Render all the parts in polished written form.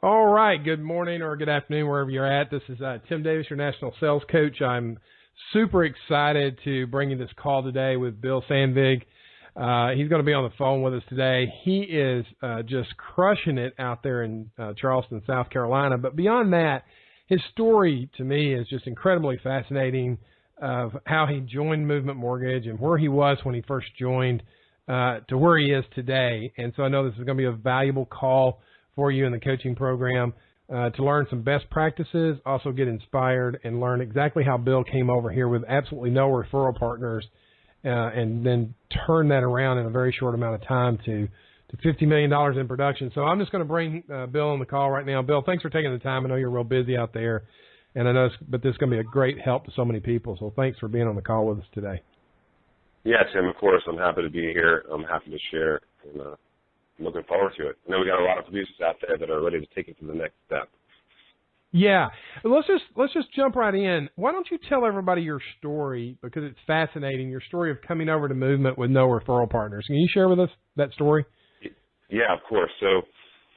All right. Good morning or good afternoon, wherever you're at. This is Tim Davis, your national sales coach. I'm super excited to bring you this call today with Bill Sandvig. He's going to be on the phone with us today. He is just crushing it out there in Charleston, South Carolina. But beyond that, his story to me is just incredibly fascinating of how he joined Movement Mortgage and where he was when he first joined to where he is today. And so I know this is going to be a valuable call for you in the coaching program to learn some best practices, also get inspired and learn exactly how Bill came over here with absolutely no referral partners and then turn that around in a very short amount of time to $50 million in production. So I'm just going to bring Bill on the call right now. Bill, thanks for taking the time. I know you're real busy out there, and I know but this is going to be a great help to so many people. So thanks for being on the call with us today. Yeah, Tim, of course. I'm happy to be here. I'm happy to share, and I'm looking forward to it. I know we got a lot of producers out there that are ready to take it to the next step. Yeah. Let's just jump right in. Why don't you tell everybody your story, because it's fascinating, your story of coming over to Movement with no referral partners. Can you share with us that story? Yeah, of course. So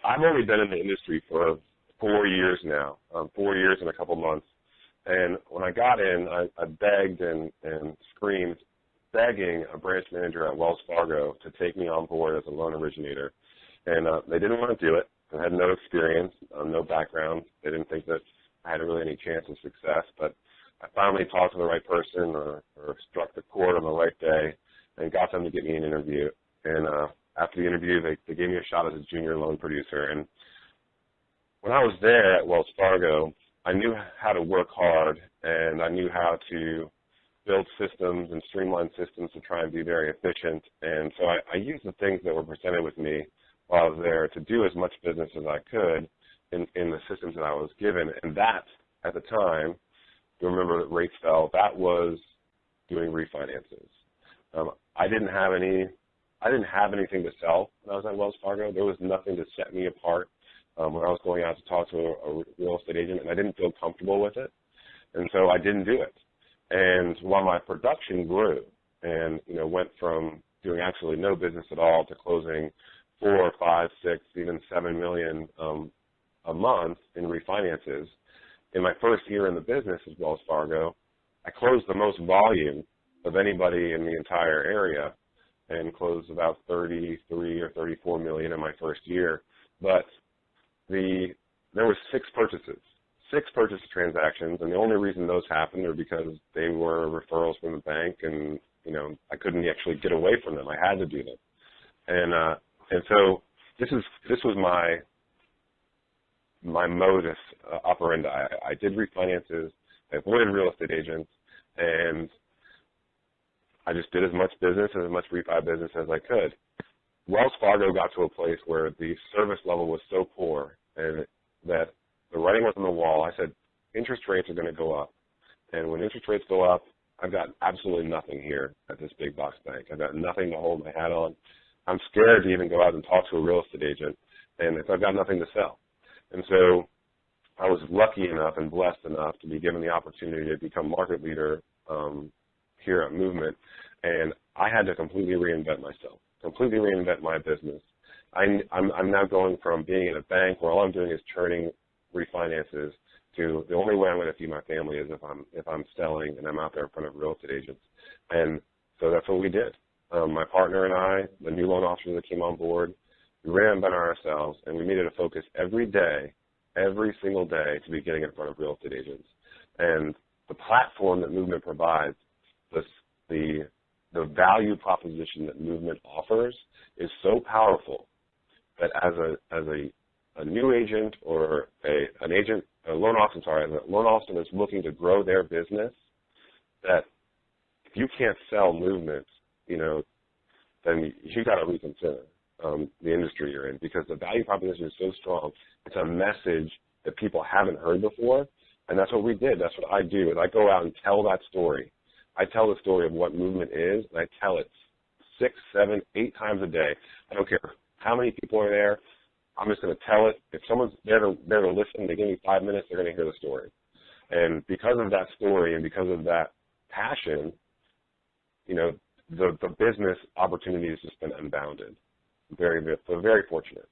I've only been in the industry for 4 years now, 4 years and a couple months. And when I got in, I begged and screamed, begging a branch manager at Wells Fargo to take me on board as a loan originator. And they didn't want to do it. I had no experience, no background. They didn't think that I had really any chance of success. But I finally talked to the right person or struck the chord on the right day and got them to get me an interview. And after the interview, they gave me a shot as a junior loan producer. And when I was there at Wells Fargo, I knew how to work hard, and I knew how to build systems and streamline systems to try and be very efficient. And so I used the things that were presented with me while I was there to do as much business as I could in the systems that I was given. And that, at the time, you remember that rates fell, that was doing refinances. I didn't have anything to sell when I was at Wells Fargo. There was nothing to set me apart when I was going out to talk to a real estate agent, and I didn't feel comfortable with it. And so I didn't do it. And while my production grew and, went from doing actually no business at all to closing 4, 5, 6, even 7 million a month in refinances, in my first year in the business at Wells Fargo, I closed the most volume of anybody in the entire area and closed about 33 or 34 million in my first year. But there were 6 purchase transactions, and the only reason those happened were because they were referrals from the bank, and I couldn't actually get away from them. I had to do them, and so this was my modus operandi. I did refinances, I avoided real estate agents, and I just did as much business and as much refi business as I could. Wells Fargo got to a place where the service level was so poor and that the writing was on the wall. I said, interest rates are going to go up. And when interest rates go up, I've got absolutely nothing here at this big box bank. I've got nothing to hold my hat on. I'm scared to even go out and talk to a real estate agent, and if I've got nothing to sell. And so I was lucky enough and blessed enough to be given the opportunity to become market leader here at Movement, and I had to completely reinvent myself, completely reinvent my business. I'm now going from being in a bank where all I'm doing is churning refinances to the only way I'm going to feed my family is if I'm selling and I'm out there in front of real estate agents. And so that's what we did. My partner and I, the new loan officer that came on board, we reinvented ourselves, and we made it a focus every day, every single day, to be getting in front of real estate agents. And the platform that Movement provides, the value proposition that Movement offers is so powerful that as a new agent or a loan officer that's looking to grow their business, that if you can't sell Movement, then you got to reconsider the industry you're in, because the value proposition is so strong. It's a message that people haven't heard before, and that's what we did. That's what I do, is I go out and tell that story. I tell the story of what Movement is, and I tell it 6, 7, 8 times a day. I don't care how many people are there. I'm just going to tell it. If someone's there to listen, they give me 5 minutes, they're going to hear the story. And because of that story and because of that passion, the business opportunity has just been unbounded. Very fortunate.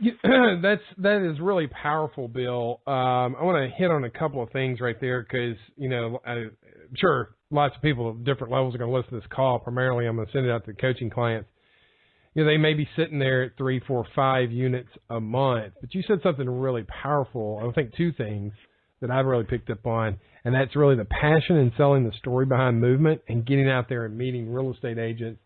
That is really powerful, Bill. I want to hit on a couple of things right there because, I'm sure lots of people of different levels are going to listen to this call. Primarily, I'm going to send it out to coaching clients. They may be sitting there at 3, 4, 5 units a month, but you said something really powerful. I think two things that I've really picked up on, and that's really the passion in selling the story behind movement and getting out there and meeting real estate agents,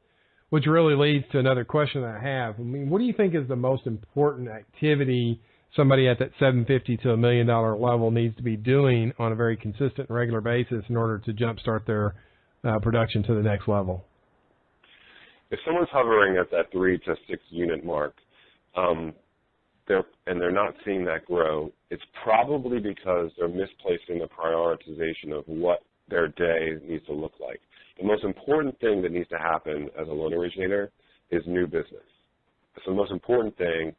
which really leads to another question that I have. I mean, what do you think is the most important activity somebody at that $750,000 to $1 million level needs to be doing on a very consistent and regular basis in order to jumpstart their production to the next level? If someone's hovering at that 3 to 6 unit mark, they're not seeing that grow, it's probably because they're misplacing the prioritization of what their day needs to look like. The most important thing that needs to happen as a loan originator is new business. So the most important thing,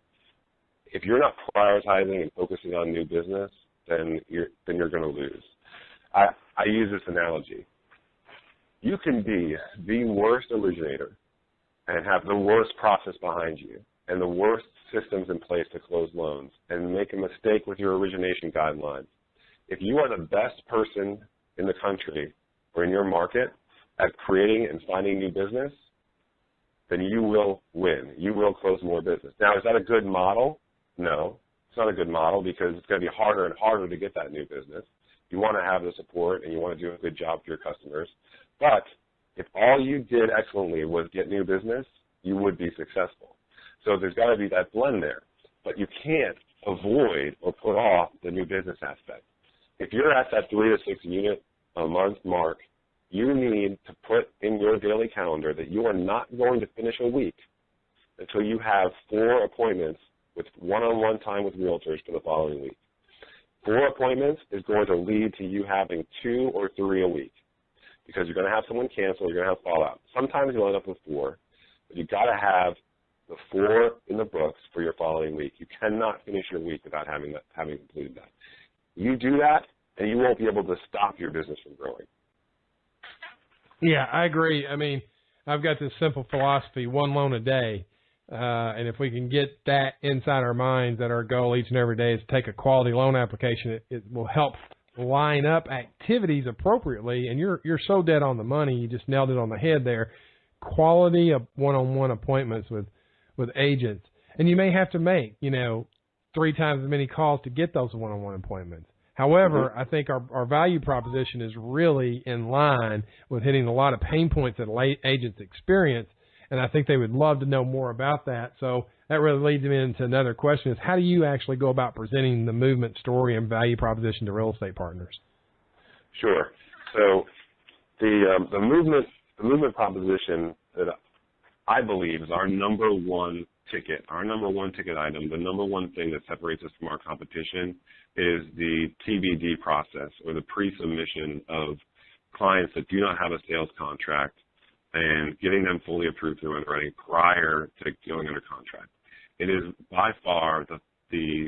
if you're not prioritizing and focusing on new business, then you're going to lose. I use this analogy. You can be the worst originator and have the worst process behind you and the worst systems in place to close loans and make a mistake with your origination guidelines. If you are the best person in the country or in your market at creating and finding new business, then you will win. You will close more business. Now, is that a good model? No, it's not a good model because it's going to be harder and harder to get that new business. You want to have the support and you want to do a good job for your customers. But if all you did excellently was get new business, you would be successful. So there's got to be that blend there. But you can't avoid or put off the new business aspect. If you're at that 3 to 6 unit a month mark, you need to put in your daily calendar that you are not going to finish a week until you have 4 appointments with one-on-one time with realtors for the following week. 4 appointments is going to lead to you having 2 or 3 a week because you're going to have someone cancel, you're going to have fallout. Sometimes you'll end up with 4, but you've got to have the 4 in the books for your following week. You cannot finish your week without having completed that. You do that, and you won't be able to stop your business from growing. Yeah, I agree. I mean, I've got this simple philosophy, 1 loan a day. And if we can get that inside our minds that our goal each and every day is to take a quality loan application, it will help line up activities appropriately. And you're so dead on the money. You just nailed it on the head there. Quality of one-on-one appointments with agents. And you may have to make, 3 times as many calls to get those one-on-one appointments. However, I think our value proposition is really in line with hitting a lot of pain points that agents experience, and I think they would love to know more about that. So that really leads me into another question: is how do you actually go about presenting the movement story and value proposition to real estate partners? Sure. So the movement proposition that I believe is our number one ticket item, the number one thing that separates us from our competition is the TBD process, or the pre-submission of clients that do not have a sales contract and getting them fully approved through underwriting prior to going under contract. It is by far the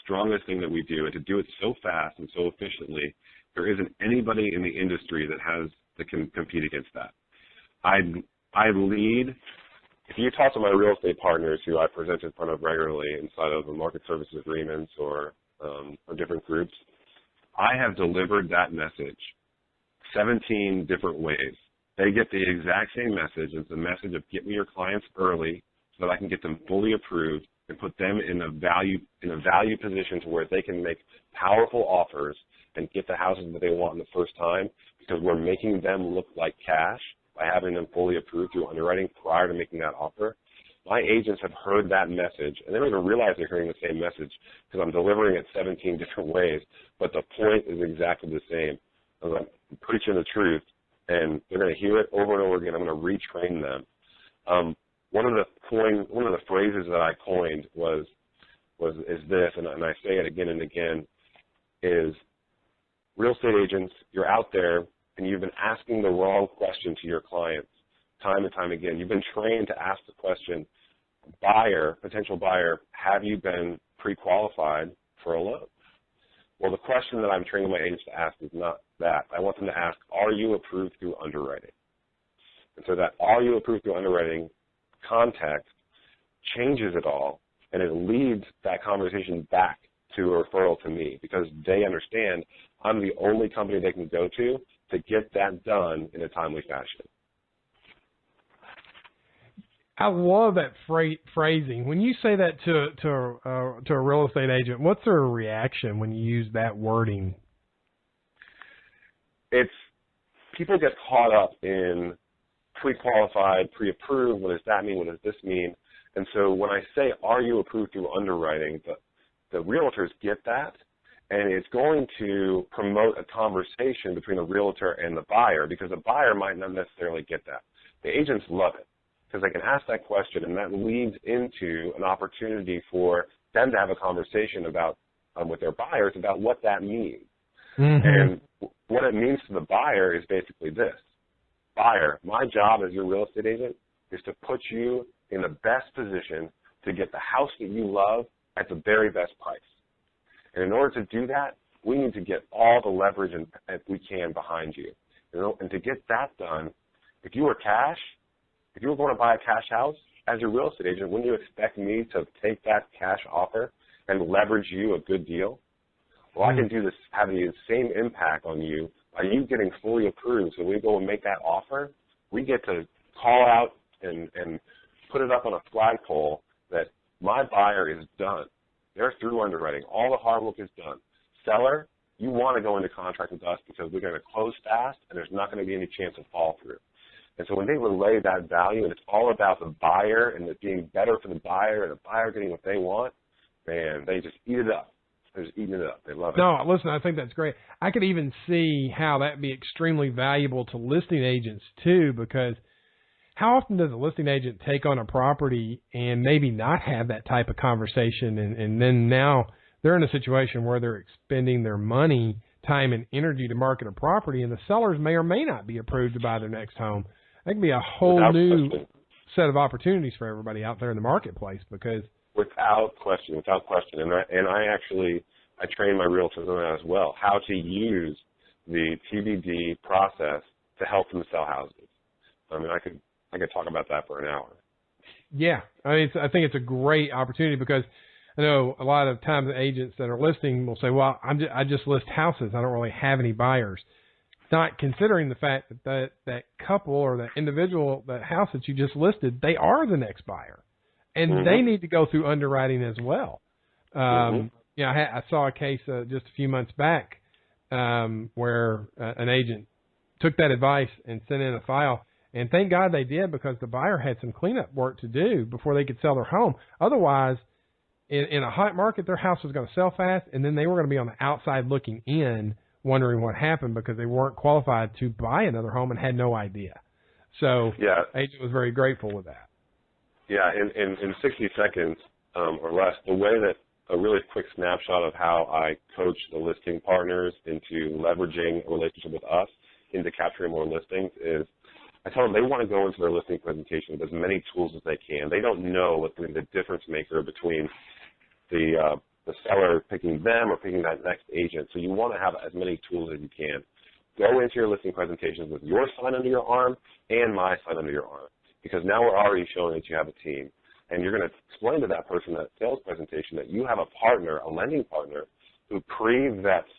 strongest thing that we do, and to do it so fast and so efficiently, there isn't anybody in the industry that can compete against that. I lead. If you talk to my real estate partners who I present in front of regularly inside of the market services agreements or different groups, I have delivered that message 17 different ways. They get the exact same message. It's the message of get me your clients early so that I can get them fully approved and put them in a value position to where they can make powerful offers and get the houses that they want in the first time, because we're making them look like cash by having them fully approved through underwriting prior to making that offer. My agents have heard that message, and they don't even realize they're hearing the same message because I'm delivering it 17 different ways, but the point is exactly the same. I'm preaching the truth, and they're going to hear it over and over again. I'm going to retrain them. One of the phrases that I coined is this, and I say it again and again, is real estate agents, you're out there, and you've been asking the wrong question to your clients time and time again. You've been trained to ask the question, potential buyer, have you been pre-qualified for a loan? Well, the question that I'm training my agents to ask is not that. I want them to ask, are you approved through underwriting? And so that are you approved through underwriting context changes it all and it leads that conversation back to a referral to me because they understand I'm the only company they can go to get that done in a timely fashion. I love that phrasing. When you say that to a real estate agent, what's their reaction when you use that wording? It's people get caught up in pre-qualified, pre-approved. What does that mean? What does this mean? And so when I say, are you approved through underwriting, the realtors get that, and it's going to promote a conversation between the realtor and the buyer because the buyer might not necessarily get that. The agents love it because they can ask that question, and that leads into an opportunity for them to have a conversation about with their buyers about what that means. Mm-hmm. And what it means to the buyer is basically this. Buyer, my job as your real estate agent is to put you in the best position to get the house that you love at the very best price. And in order to do that, we need to get all the leverage that we can behind you. And to get that done, if you were going to buy a cash house, as your real estate agent, wouldn't you expect me to take that cash offer and leverage you a good deal? Well, I can do this, have the same impact on you by you getting fully approved. So we go and make that offer, we get to call out and put it up on a flagpole that my buyer is done. They're through underwriting. All the hard work is done. Seller, you want to go into contract with us because we're going to close fast and there's not going to be any chance of fall through. And so when they relay that value and it's all about the buyer and it being better for the buyer and the buyer getting what they want, man, they just eat it up. They're just eating it up. They love it. No, listen, I think that's great. I could even see how that'd be extremely valuable to listing agents too, because how often does a listing agent take on a property and maybe not have that type of conversation, and then now they're in a situation where they're expending their money, time, and energy to market a property, and the sellers may or may not be approved to buy their next home. That could be a whole new set of opportunities for everybody out there in the marketplace because Without question. And I train my realtors on that as well, how to use the TBD process to help them sell houses. I mean, I could talk about that for an hour. Yeah, I think it's a great opportunity because I know a lot of times the agents that are listing will say, well, I just list houses. I don't really have any buyers. Not considering the fact that couple or that individual, that house that you just listed, they are the next buyer. And they need to go through underwriting as well. I saw a case just a few months back where an agent took that advice and sent in a file. And thank God they did because the buyer had some cleanup work to do before they could sell their home. Otherwise, in a hot market, their house was going to sell fast, and then they were going to be on the outside looking in wondering what happened because they weren't qualified to buy another home and had no idea. So the agent was very grateful with that. Yeah, in 60 seconds or less, the way that a really quick snapshot of how I coach the listing partners into leveraging a relationship with us into capturing more listings is I tell them they want to go into their listing presentation with as many tools as they can. They don't know what's going to be the difference maker between the seller picking them or picking that next agent. So you want to have as many tools as you can. Go into your listing presentations with your sign under your arm and my sign under your arm, because now we're already showing that you have a team. And you're going to explain to that person, that sales presentation, that you have a partner, a lending partner, who pre-vets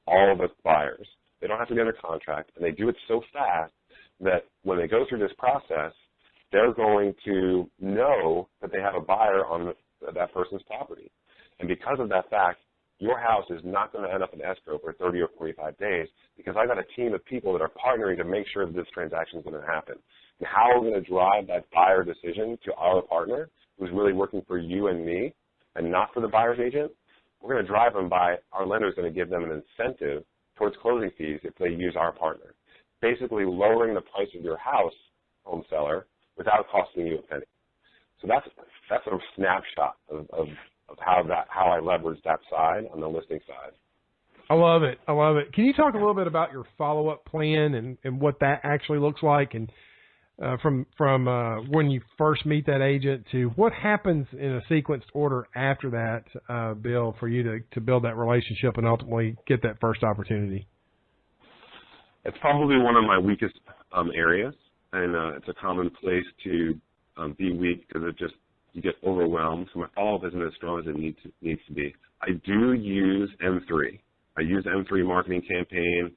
all of the buyers. They don't have to get under contract, and they do it so fast that when they go through this process, they're going to know that they have a buyer on that person's property. And because of that fact, your house is not going to end up in escrow for 30 or 45 days because I've got a team of people that are partnering to make sure that this transaction is going to happen. And how are we going to drive that buyer decision to our partner who's really working for you and me and not for the buyer's agent? We're going to drive them by our lender is going to give them an incentive towards closing fees if they use our partner, basically lowering the price of your house, home seller, without costing you a penny. So that's a snapshot of how I leverage that side on the listing side. I love it. Can you talk a little bit about your follow-up plan and what that actually looks like, and from when you first meet that agent to what happens in a sequenced order after that, Bill, for you to build that relationship and ultimately get that first opportunity? It's probably one of my weakest areas, and it's a common place to be weak because you get overwhelmed. So my follow-up isn't as strong as it needs to be. I do use M3. I use the M3 marketing campaign.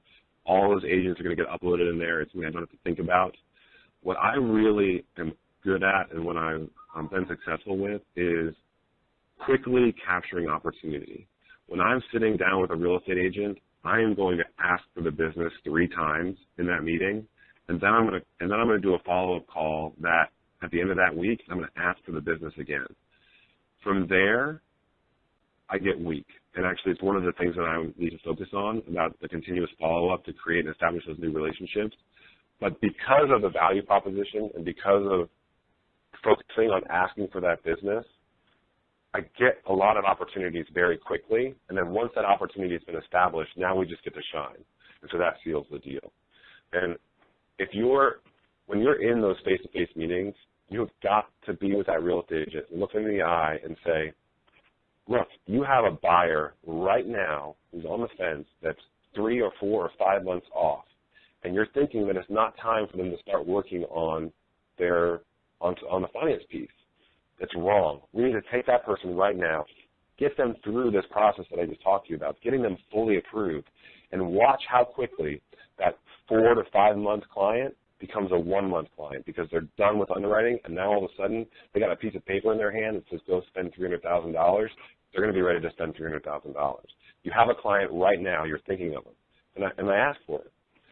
All those agents are going to get uploaded in there. It's something I don't have to think about. What I really am good at and what I've been successful with is quickly capturing opportunity. When I'm sitting down with a real estate agent, I am going to ask for the business 3 times in that meeting, and then I'm going to do a follow-up call that at the end of that week, I'm going to ask for the business again. From there, I get weak. And actually, it's one of the things that I need to focus on about the continuous follow-up to create and establish those new relationships. But because of the value proposition and because of focusing on asking for that business, I get a lot of opportunities very quickly. And then once that opportunity has been established, now we just get to shine. And so that seals the deal. And when you're in those face-to-face meetings, you've got to be with that real estate agent, look them in the eye and say, look, you have a buyer right now who's on the fence that's 3 or 4 or 5 months off, and you're thinking that it's not time for them to start working on on the finance piece. That's wrong. We need to take that person right now, get them through this process that I just talked to you about, getting them fully approved, and watch how quickly that 4 to 5 month client becomes a 1 month client because they're done with underwriting, and now all of a sudden they got a piece of paper in their hand that says go spend $300,000. They're going to be ready to spend $300,000. You have a client right now. You're thinking of them, and I ask for it.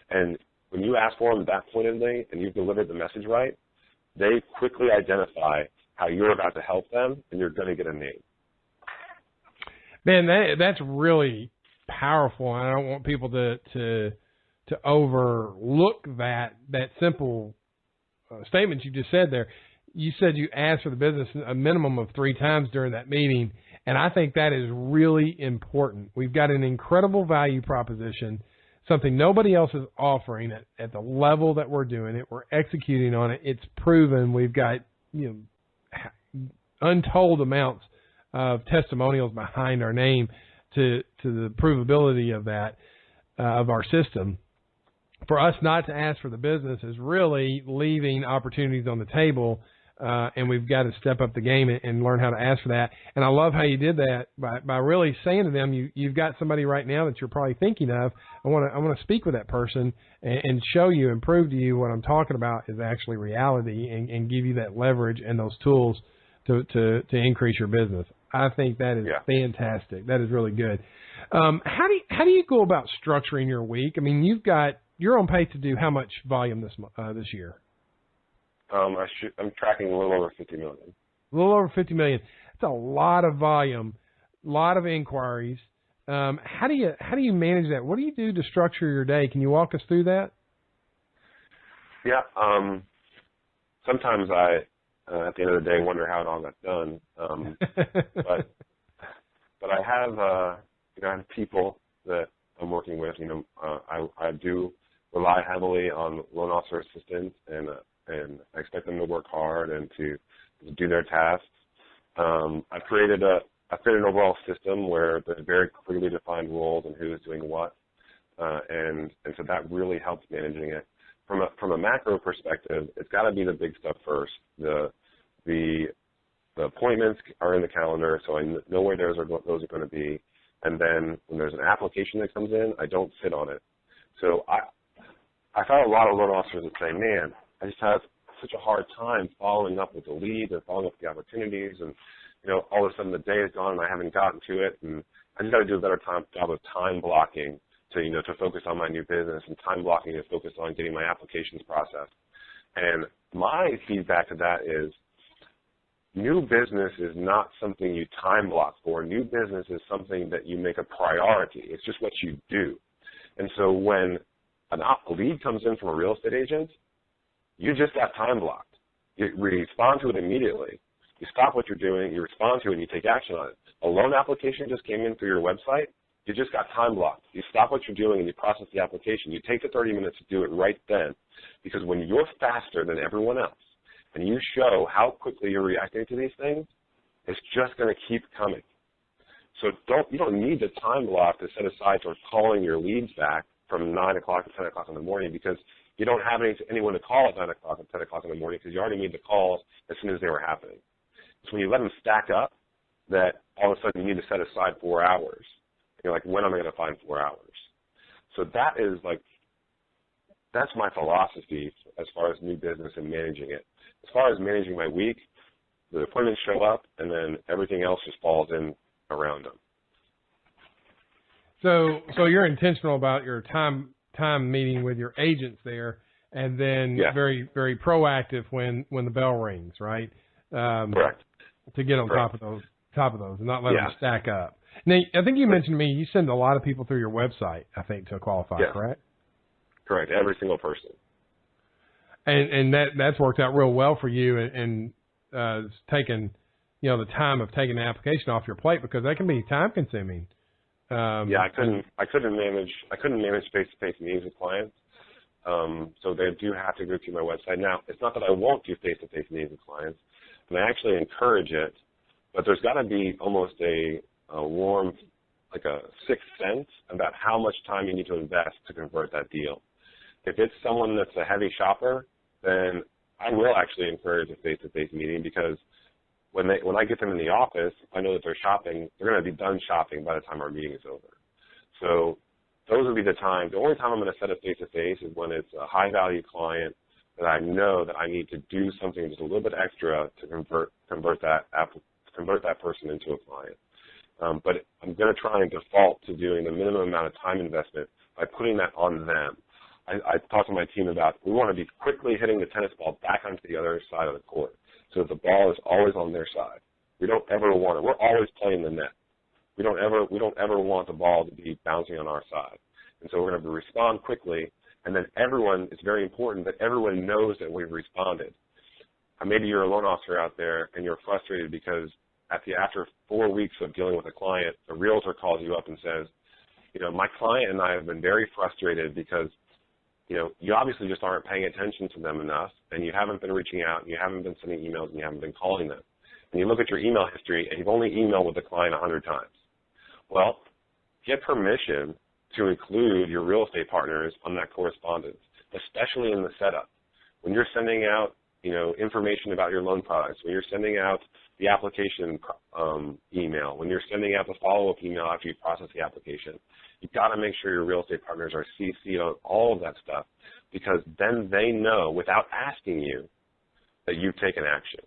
And when you ask for them that pointedly and you've delivered the message right, they quickly identify how you're about to help them, and you're going to get a name. Man, that's really powerful, and I don't want people to overlook that simple statement you just said there. You said you asked for the business a minimum of 3 times during that meeting, and I think that is really important. We've got an incredible value proposition, something nobody else is offering at the level that we're doing it. We're executing on it. It's proven. We've got untold amounts of testimonials behind our name to the provability of that, of our system. For us not to ask for the business is really leaving opportunities on the table, and we've got to step up the game and learn how to ask for that. And I love how you did that by really saying to them, you've got somebody right now that you're probably thinking of. I want to speak with that person and show you and prove to you what I'm talking about is actually reality, and give you that leverage and those tools to increase your business. I think that is fantastic. That is really good. How do you go about structuring your week? I mean, you're on pace to do how much volume this year? I'm tracking a little over 50 million. A little over 50 million. That's a lot of volume, a lot of inquiries. How do you manage that? What do you do to structure your day? Can you walk us through that? Yeah. Sometimes I, at the end of the day, wonder how it all got done. But I have, I have people that I'm working with. I do rely heavily on loan officer assistants, and I expect them to work hard and to do their tasks. I've created an overall system where there's very clearly defined roles and who is doing what, and so that really helps managing it. From a macro perspective, it's got to be the big stuff first. The appointments are in the calendar, so I know where those are going to be. And then when there's an application that comes in, I don't sit on it. So I've had a lot of loan officers that say, man, I just have such a hard time following up with the leads and following up with the opportunities, and all of a sudden the day is gone and I haven't gotten to it, and I just got to do a better job of time blocking to focus on my new business, and time blocking to focus on getting my applications processed. And my feedback to that is, new business is not something you time block for. New business is something that you make a priority. It's just what you do. And so when a lead comes in from a real estate agent, you just got time blocked. You respond to it immediately. You stop what you're doing, you respond to it, and you take action on it. A loan application just came in through your website, you just got time blocked. You stop what you're doing and you process the application. You take the 30 minutes to do it right then, because when you're faster than everyone else and you show how quickly you're reacting to these things, it's just going to keep coming. So you don't need the time block to set aside for calling your leads back from 9 o'clock to 10 o'clock in the morning, because you don't have anyone to call at 9 o'clock and 10 o'clock in the morning because you already made the calls as soon as they were happening. So when you let them stack up, that all of a sudden you need to set aside 4 hours. And you're like, when am I going to find 4 hours? So that is like, that's my philosophy as far as new business and managing it. As far as managing my week, the appointments show up, and then everything else just falls in around them. So you're intentional about your time meeting with your agents there, and then very, very proactive when the bell rings, right? Correct. To get on top of those, and not let them stack up. Now, I think you mentioned to me you send a lot of people through your website, I think, to qualify, correct? Correct. Every single person. And that's worked out real well for you, and taking, the time of taking the application off your plate, because that can be time consuming. I couldn't manage face-to-face meetings with clients. So they do have to go through my website. Now, it's not that I won't do face-to-face meetings with clients, and I actually encourage it, but there's got to be almost a warm, like a sixth sense about how much time you need to invest to convert that deal. If it's someone that's a heavy shopper, then I will actually encourage a face-to-face meeting, because when I get them in the office, I know that they're shopping. They're going to be done shopping by the time our meeting is over. So those would be the times. The only time I'm going to set a face-to-face is when it's a high-value client that I know that I need to do something just a little bit extra to convert that person into a client. But I'm going to try and default to doing the minimum amount of time investment by putting that on them. I talked to my team about, we want to be quickly hitting the tennis ball back onto the other side of the court, so that the ball is always on their side. We don't ever want it. We're always playing the net. We don't ever want the ball to be bouncing on our side. And so we're going to respond quickly, and then it's very important that everyone knows that we've responded. Maybe you're a loan officer out there and you're frustrated because after 4 weeks of dealing with a client, a realtor calls you up and says, my client and I have been very frustrated because you obviously just aren't paying attention to them enough, and you haven't been reaching out, and you haven't been sending emails, and you haven't been calling them. And you look at your email history, and you've only emailed with the client 100 times. Well, get permission to include your real estate partners on that correspondence, especially in the setup. When you're sending out, information about your loan products, when you're sending out the application email, when you're sending out the follow-up email after you process the application, you've got to make sure your real estate partners are CC'd on all of that stuff, because then they know, without asking you, that you've taken action.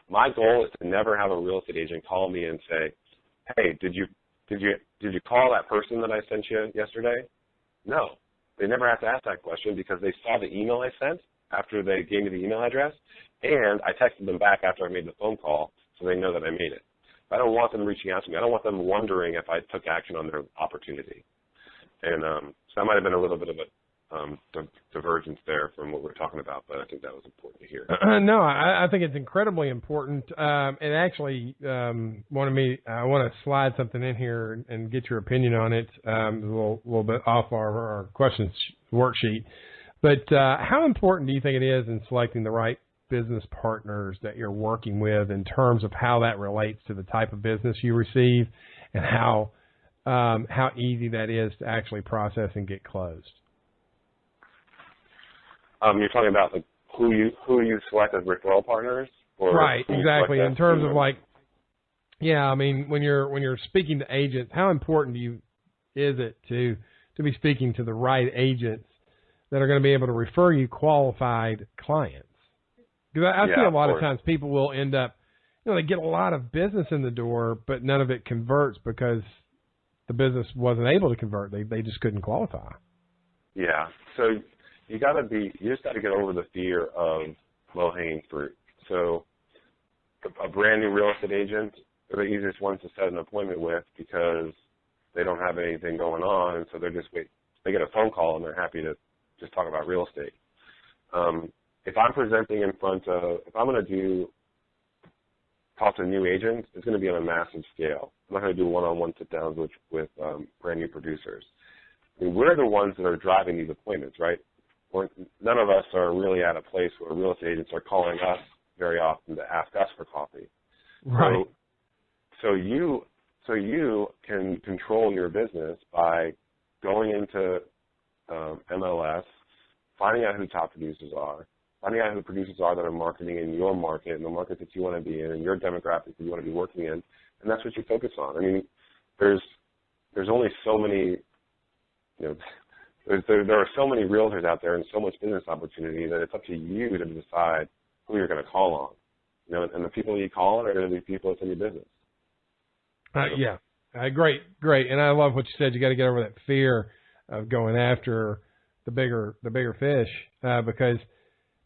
My goal is to never have a real estate agent call me and say, hey, did you call that person that I sent you yesterday? No. They never have to ask that question, because they saw the email I sent after they gave me the email address, and I texted them back after I made the phone call, so they know that I made it. I don't want them reaching out to me. I don't want them wondering if I took action on their opportunity. And so that might have been a little bit of a divergence there from what we're talking about, but I think that was important to hear. No, I think it's incredibly important. And actually, I want to slide something in here and get your opinion on it. A little bit off our questions worksheet. But how important do you think it is in selecting the right business partners that you're working with, in terms of how that relates to the type of business you receive, and how easy that is to actually process and get closed? You're talking about who you select as referral partners, or right? Exactly. In terms of when you're speaking to agents, how important is it to be speaking to the right agents that are going to be able to refer you qualified clients? Because I see a lot of times people will end up, they get a lot of business in the door, but none of it converts because the business wasn't able to convert. They just couldn't qualify. Yeah. So you just got to get over the fear of low-hanging fruit. So a brand new real estate agent, they're the easiest ones to set an appointment with, because they don't have anything going on, and so they get a phone call and they're happy to just talk about real estate. If I'm presenting if I'm going to talk to new agents, it's going to be on a massive scale. I'm not going to do one-on-one sit-downs with brand new producers. I mean, we're the ones that are driving these appointments, right? None of us are really at a place where real estate agents are calling us very often to ask us for coffee. Right. So you can control your business by going into MLS, finding out who top producers are, finding out who the producers are that are marketing in your market and the market that you want to be in and your demographic that you want to be working in, and that's what you focus on. I mean, there's only so many, there are so many realtors out there and so much business opportunity that it's up to you to decide who you're going to call on. And the people you call on are going to be people that's in your business. Yeah, great. And I love what you said. You got to get over that fear of going after the bigger fish, because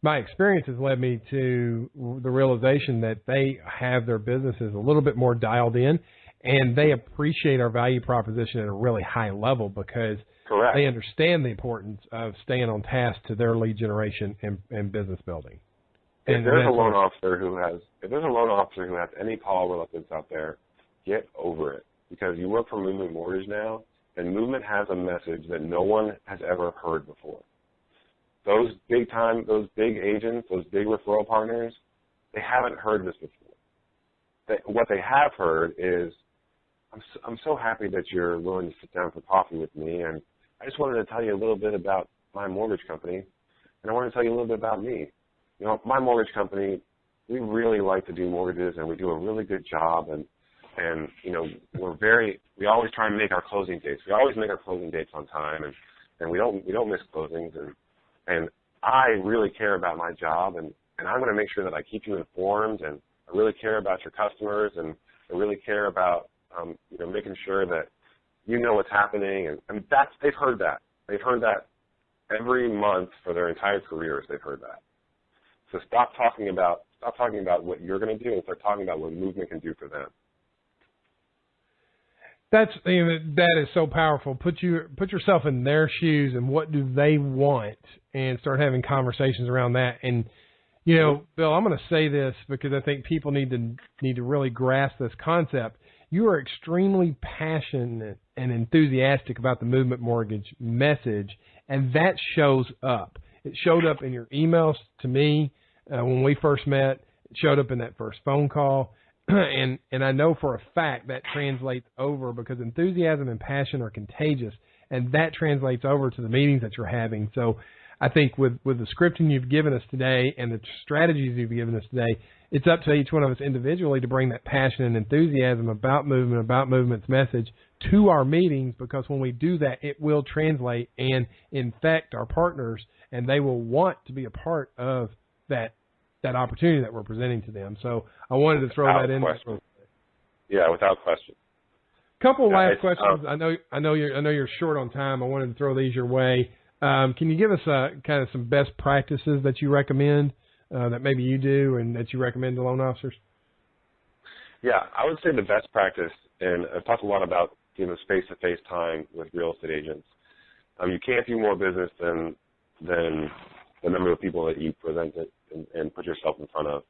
my experience has led me to the realization that they have their businesses a little bit more dialed in, and they appreciate our value proposition at a really high level because Correct. They understand the importance of staying on task to their lead generation and business building. If there's a loan officer who has any call reluctance out there, get over it, because you work for Movement Mortgage now, and Movement has a message that no one has ever heard before. Those big agents, those big referral partners, they haven't heard this before. What they have heard is, I'm so happy that you're willing to sit down for coffee with me, and I just wanted to tell you a little bit about my mortgage company, and I want to tell you a little bit about me. My mortgage company, we really like to do mortgages, and we do a really good job, and we always try and make our closing dates. We always make our closing dates on time, and we don't miss closings, and I really care about my job, and I'm going to make sure that I keep you informed, and I really care about your customers, and I really care about making sure that you know what's happening, and they've heard that. They've heard that every month for their entire careers. They've heard that. So stop talking about what you're going to do and start talking about what Movement can do for them. That is so powerful. Put yourself in their shoes and what do they want, and start having conversations around that. And Bill, I'm going to say this because I think people need to really grasp this concept. You are extremely passionate and enthusiastic about the Movement Mortgage message, and that shows up. It showed up in your emails to me when we first met. It showed up in that first phone call. And I know for a fact that translates over, because enthusiasm and passion are contagious, and that translates over to the meetings that you're having. So I think with the scripting you've given us today and the strategies you've given us today, it's up to each one of us individually to bring that passion and enthusiasm about Movement, about Movement's message to our meetings, because when we do that, it will translate and infect our partners, and they will want to be a part of that opportunity that we're presenting to them. So I wanted to throw that in. Yeah, without question. Couple last questions. I know you're short on time. I wanted to throw these your way. Can you give us kind of some best practices that you recommend, that maybe you do and that you recommend to loan officers? Yeah, I would say the best practice, and I've talked a lot about face-to-face time with real estate agents. You can't do more business than the number of people that you present it and put yourself in front of.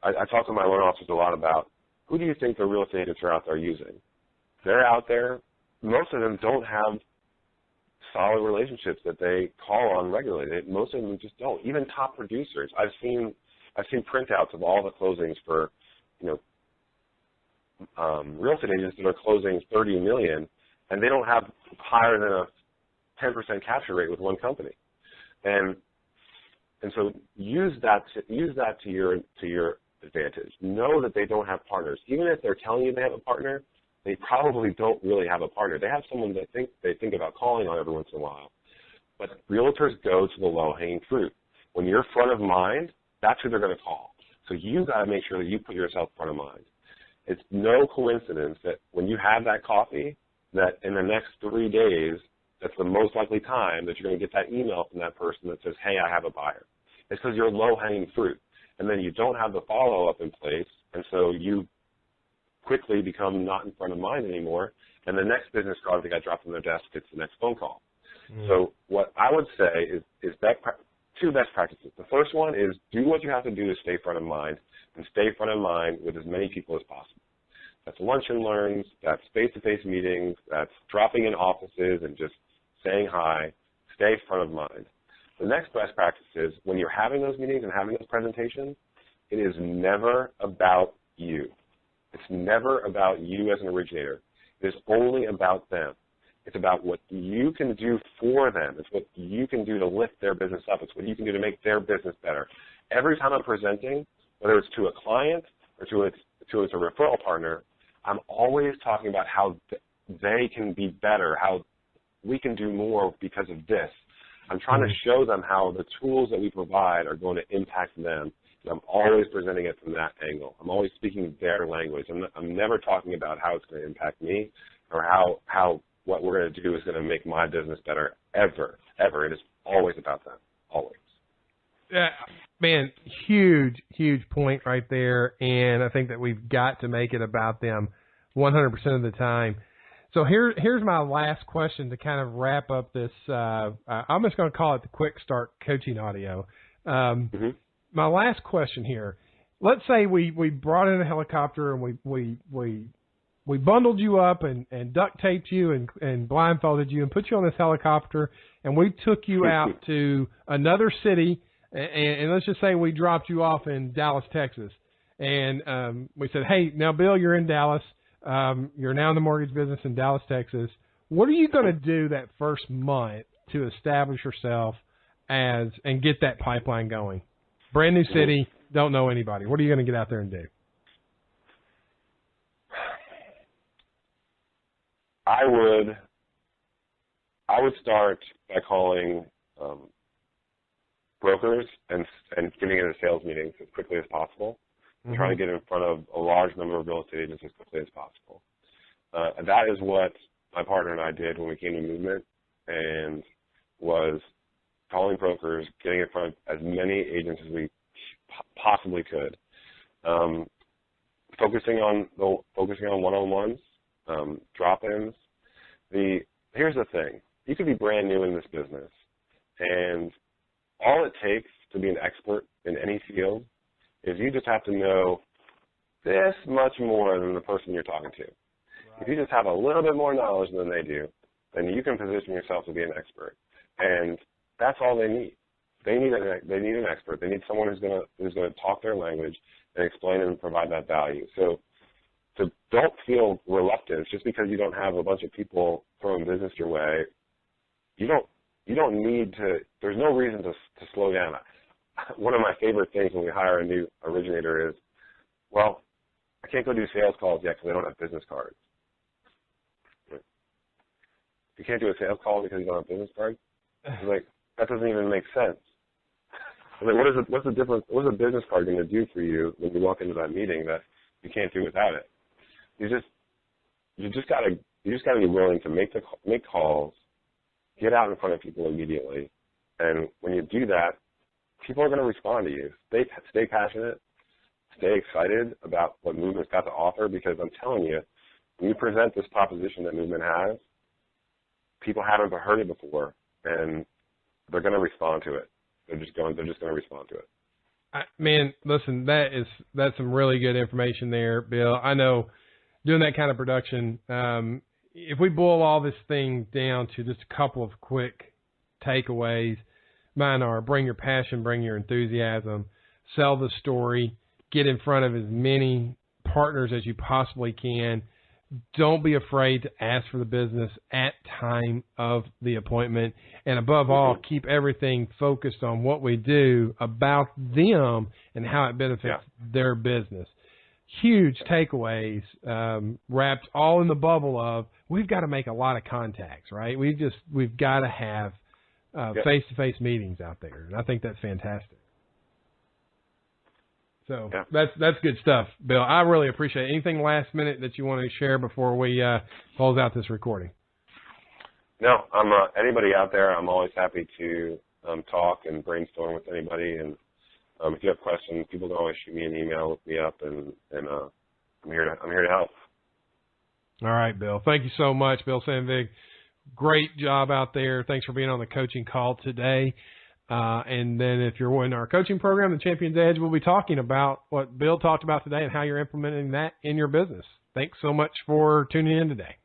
I talk to my loan officers a lot about, who do you think the real estate agents are out there using? They're out there. Most of them don't have solid relationships that they call on regularly. Most of them just don't. Even top producers. I've seen printouts of all the closings for real estate agents that are closing $30 million, and they don't have higher than a 10% capture rate with one company. And so use that to your advantage. Know that they don't have partners. Even if they're telling you they have a partner, they probably don't really have a partner. They have someone that they think about calling on every once in a while. But realtors go to the low-hanging fruit. When you're front of mind, that's who they're going to call. So you've got to make sure that you put yourself front of mind. It's no coincidence that when you have that coffee, that in the next 3 days, that's the most likely time that you're going to get that email from that person that says, hey, I have a buyer. It's because you're low-hanging fruit. And then you don't have the follow-up in place, and so you quickly become not in front of mind anymore, and the next business card that got dropped on their desk gets the next phone call. So what I would say is two best practices. The first one is do what you have to do to stay front of mind, and stay front of mind with as many people as possible. That's lunch and learns, that's face-to-face meetings, that's dropping in offices and just saying hi. Stay front of mind. The next best practice is when you're having those meetings and having those presentations, it is never about you. It's never about you as an originator. It is only about them. It's about what you can do for them. It's what you can do to lift their business up. It's what you can do to make their business better. Every time I'm presenting, whether it's to a client or to a referral partner, I'm always talking about how they can be better, how we can do more because of this. I'm trying to show them how the tools that we provide are going to impact them. And I'm always presenting it from that angle. I'm always speaking their language. I'm never talking about how it's going to impact me or how what we're going to do is going to make my business better ever. It is always about them, always. Yeah, man, huge point right there, and I think that we've got to make it about them 100% of the time. So here's my last question to kind of wrap up this. I'm just going to call it the quick start coaching audio. My last question here. Let's say we brought in a helicopter and we bundled you up and duct taped you and blindfolded you and put you on this helicopter and we took you out to another city and let's just say we dropped you off in Dallas, Texas. And we said, hey, now, Bill, you're in Dallas. You're now in the mortgage business in Dallas, Texas. What are you going to do that first month to establish yourself and get that pipeline going? Brand new city, don't know anybody. What are you going to get out there and do? I would start by calling brokers and getting into sales meetings as quickly as possible. And trying to get in front of a large number of real estate agents as quickly as possible. And that is what my partner and I did when we came to Movement, and was calling brokers, getting in front of as many agents as we possibly could, focusing on one-on-ones, drop-ins. Here's the thing: you could be brand new in this business, and all it takes to be an expert in any field is you just have to know this much more than the person you're talking to. Right. If you just have a little bit more knowledge than they do, then you can position yourself to be an expert. And that's all they need. They need an expert. They need someone who's going to talk their language and explain and provide that value. So don't feel reluctant just because you don't have a bunch of people throwing business your way. You don't need to. There's no reason to slow down. One of my favorite things when we hire a new originator is, well, I can't go do sales calls yet because I don't have business cards. You can't do a sales call because you don't have business cards? It's like, that doesn't even make sense. Like, what's the difference? What's a business card going to do for you when you walk into that meeting that you can't do without it? You just got to be willing to make calls, get out in front of people immediately, and when you do that, people are going to respond to you. Stay passionate, stay excited about what Movement's got to offer, because I'm telling you, when you present this proposition that Movement has, people haven't heard it before, and they're going to respond to it. They're just going to respond to it. Man, listen, that's some really good information there, Bill. I know doing that kind of production, if we boil all this thing down to just a couple of quick takeaways, mine are: bring your passion, bring your enthusiasm, sell the story, get in front of as many partners as you possibly can. Don't be afraid to ask for the business at time of the appointment. And above all, keep everything focused on what we do about them and how it benefits their business. Huge takeaways, wrapped all in the bubble of we've got to make a lot of contacts, right? We've got to have face-to-face meetings out there, and I think that's fantastic. So that's good stuff, Bill. I really appreciate it. Anything last minute that you want to share before we close out this recording? No, anybody out there, I'm always happy to talk and brainstorm with anybody. And if you have questions, people can always shoot me an email, look me up, and I'm here to help. All right, Bill. Thank you so much, Bill Sandvig. Great job out there. Thanks for being on the coaching call today. And then if you're in our coaching program, the Champion's Edge, we'll be talking about what Bill talked about today and how you're implementing that in your business. Thanks so much for tuning in today.